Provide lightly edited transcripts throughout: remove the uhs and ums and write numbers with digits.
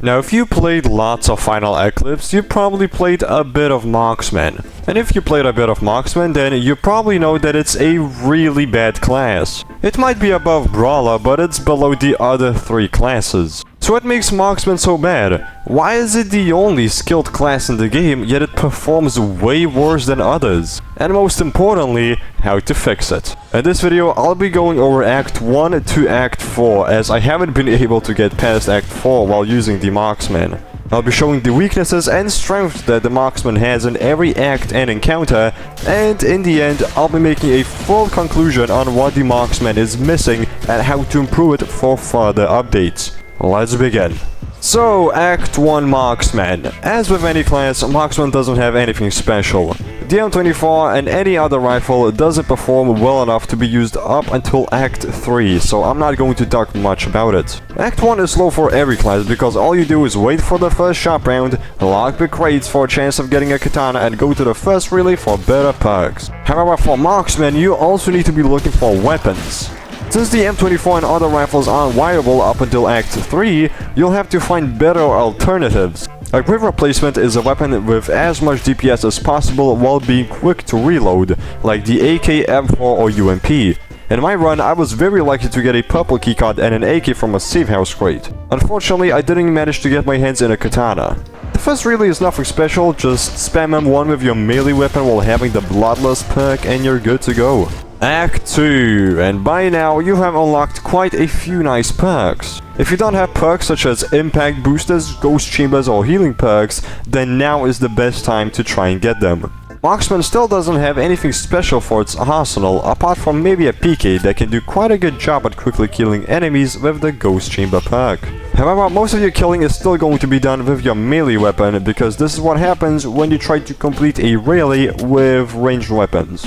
Now, if you played lots of Final Eclipse, you probably played a bit of Marksman. And if you played a bit of Marksman, then you probably know that it's a really bad class. It might be above Brawler, but it's below the other 3 classes. So what makes Marksman so bad? Why is it the only skilled class in the game, yet it performs way worse than others? And most importantly, how to fix it. In this video, I'll be going over Act 1 to Act 4, as I haven't been able to get past Act 4 while using the Marksman. I'll be showing the weaknesses and strengths that the Marksman has in every act and encounter, and in the end, I'll be making a full conclusion on what the Marksman is missing and how to improve it for further updates. Let's begin. So, Act 1 Marksman. As with any class, Marksman doesn't have anything special. The M24 and any other rifle doesn't perform well enough to be used up until Act 3, so I'm not going to talk much about it. Act 1 is slow for every class because all you do is wait for the first shop round, lock the crates for a chance of getting a katana, and go to the first relay for better perks. However, for Marksman, you also need to be looking for weapons. Since the M24 and other rifles aren't viable up until Act 3, you'll have to find better alternatives. A quick replacement is a weapon with as much DPS as possible while being quick to reload, like the AK, M4 or UMP. In my run, I was very lucky to get a purple keycard and an AK from a safe house crate. Unfortunately, I didn't manage to get my hands in a katana. The first relay is nothing special, just spam M1 with your melee weapon while having the Bloodlust perk and you're good to go. Act 2, and by now you have unlocked quite a few nice perks. If you don't have perks such as impact boosters, ghost chambers or healing perks, then now is the best time to try and get them. Marksman still doesn't have anything special for its arsenal, apart from maybe a PK that can do quite a good job at quickly killing enemies with the ghost chamber perk. However, most of your killing is still going to be done with your melee weapon, because this is what happens when you try to complete a rally with ranged weapons.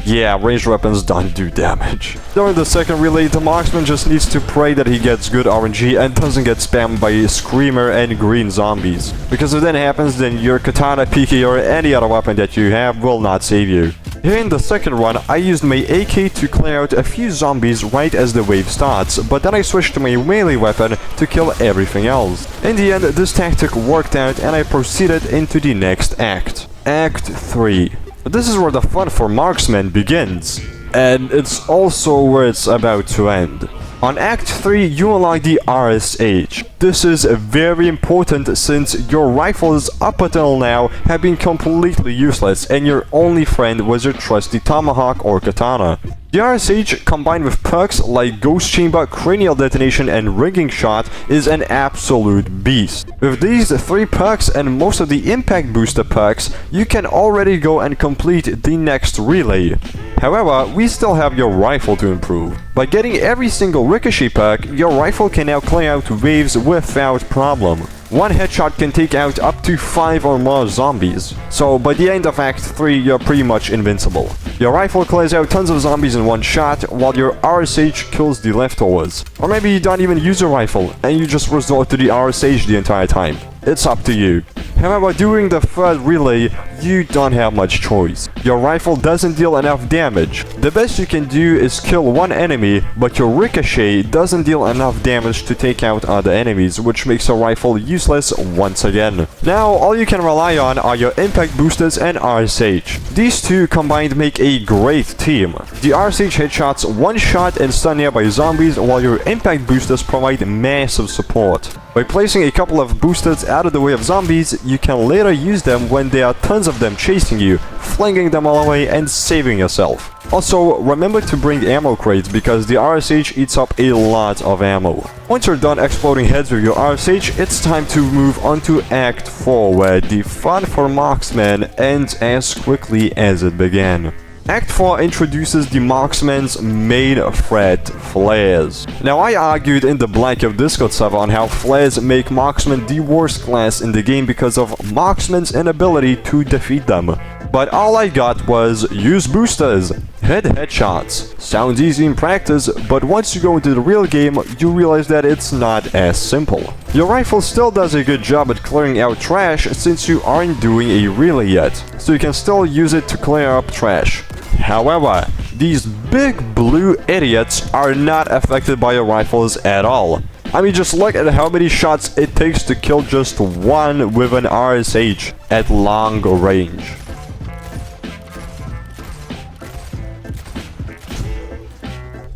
Yeah, ranged weapons don't do damage. During the second relay, the Marksman just needs to pray that he gets good RNG and doesn't get spammed by Screamer and green zombies. Because if that happens, then your katana, PK or any other weapon that you have will not save you. Here in the second run, I used my AK to clear out a few zombies right as the wave starts, but then I switched to my melee weapon to kill everything else. In the end, this tactic worked out and I proceeded into the next act. Act 3. This is where the fun for Marksman begins, and it's also where it's about to end. On Act 3, you unlock the RSH. This is very important since your rifles up until now have been completely useless and your only friend was your trusty tomahawk or katana. The RSH, combined with perks like Ghost Chamber, Cranial Detonation and Rigging Shot, is an absolute beast. With these 3 perks and most of the impact booster perks, you can already go and complete the next relay. However, we still have your rifle to improve. By getting every single ricochet perk, your rifle can now clear out waves without problem. One headshot can take out up to 5 or more zombies. So by the end of Act 3, you're pretty much invincible. Your rifle clears out tons of zombies in one shot, while your RSH kills the leftovers. Or maybe you don't even use a rifle, and you just resort to the RSH the entire time. It's up to you. However, during the third relay, you don't have much choice. Your rifle doesn't deal enough damage. The best you can do is kill one enemy, but your ricochet doesn't deal enough damage to take out other enemies, which makes your rifle useless once again. Now, all you can rely on are your impact boosters and RSH. These two combined make a great team. The RSH headshots one-shot and stun nearby zombies, while your impact boosters provide massive support. By placing a couple of boosters out of the way of zombies, you can later use them when there are tons of them chasing you, flinging them all away and saving yourself. Also, remember to bring ammo crates because the RSH eats up a lot of ammo. Once you're done exploding heads with your RSH, it's time to move on to Act 4, where the fun for Marksman ends as quickly as it began. Act 4 introduces the Marksman's main threat, flares. Now, I argued in the Blackout Discord server on how flares make Marksman the worst class in the game because of Marksman's inability to defeat them. But all I got was use boosters. Hit headshots. Sounds easy in practice, but once you go into the real game, you realize that it's not as simple. Your rifle still does a good job at clearing out trash since you aren't doing a relay yet, so you can still use it to clear up trash. However, these big blue idiots are not affected by your rifles at all. I mean, just look at how many shots it takes to kill just one with an RSH at long range.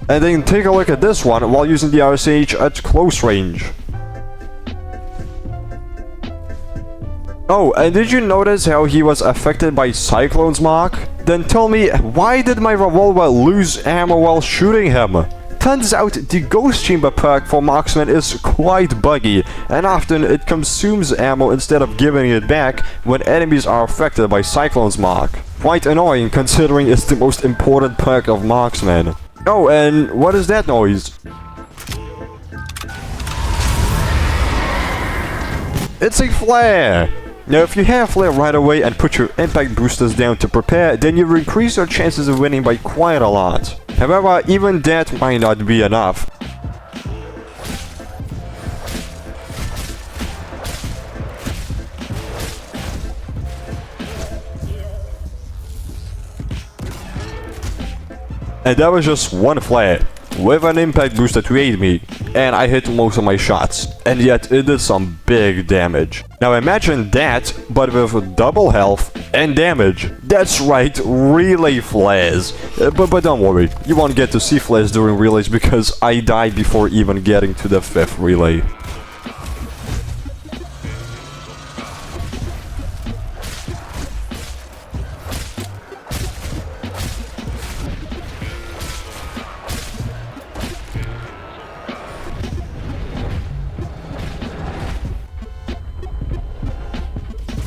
And then take a look at this one while using the RSH at close range. Oh, and did you notice how he was affected by Cyclone's mark? Then tell me, why did my revolver lose ammo while shooting him? Turns out the Ghost Chamber perk for Marksman is quite buggy, and often it consumes ammo instead of giving it back when enemies are affected by Cyclone's mark. Quite annoying considering it's the most important perk of Marksman. Oh, and what is that noise? It's a flare! Now, if you have flare right away and put your impact boosters down to prepare, then you increase your chances of winning by quite a lot. However, even that might not be enough. And that was just one flare, with an impact booster to aid me, and I hit most of my shots, and yet it did some big damage. Now imagine that, but with double health and damage. That's right, relay flares. But don't worry, you won't get to see flares during relays because I died before even getting to the 5th relay.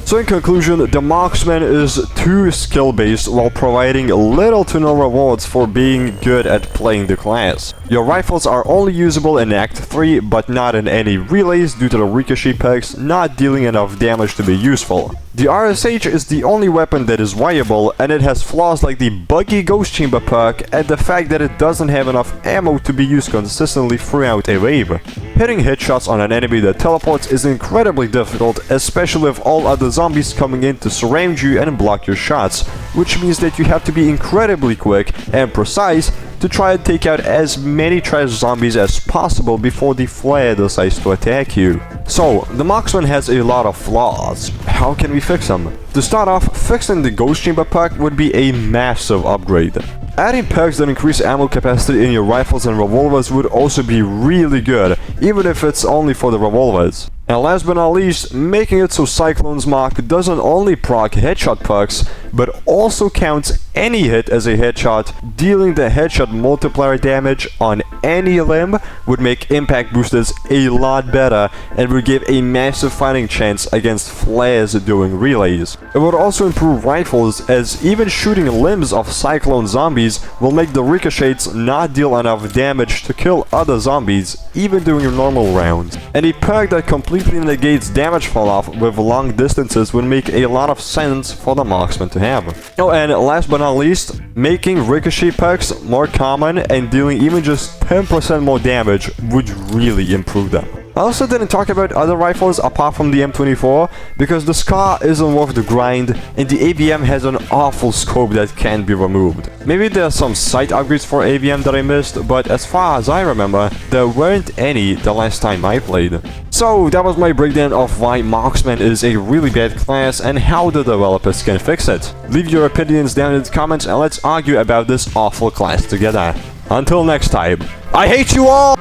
So in conclusion, the Marksman is too skill-based while providing little to no rewards for being good at playing the class. Your rifles are only usable in Act 3, but not in any relays due to the ricochet perks not dealing enough damage to be useful. The RSH is the only weapon that is viable, and it has flaws like the buggy Ghost Chamber perk and the fact that it doesn't have enough ammo to be used consistently throughout a wave. Hitting headshots on an enemy that teleports is incredibly difficult, especially with all other zombies coming in to surround you and block your shots, which means that you have to be incredibly quick and precise to try and take out as many trash zombies as possible before the flare decides to attack you. So, the Marksman has a lot of flaws. How can we fix them? To start off, fixing the Ghost Chamber perk would be a massive upgrade. Adding perks that increase ammo capacity in your rifles and revolvers would also be really good, even if it's only for the revolvers. And last but not least, making it so Cyclone's Mark doesn't only proc headshot perks, but also counts any hit as a headshot, dealing the headshot multiplier damage on any limb would make impact boosters a lot better and would give a massive fighting chance against flares during relays. It would also improve rifles, as even shooting limbs of Cyclone zombies will make the ricochets not deal enough damage to kill other zombies, even during normal rounds. And a perk that completely negates damage fall-off with long distances would make a lot of sense for the Marksman to have. Oh, and last but not least, making ricochet perks more common and dealing even just 10% more damage would really improve them. I also didn't talk about other rifles apart from the M24 because the SCAR isn't worth the grind and the AVM has an awful scope that can't be removed. Maybe there are some sight upgrades for AVM that I missed, but as far as I remember, there weren't any the last time I played. So that was my breakdown of why Marksman is a really bad class and how the developers can fix it. Leave your opinions down in the comments and let's argue about this awful class together. Until next time, I hate you all!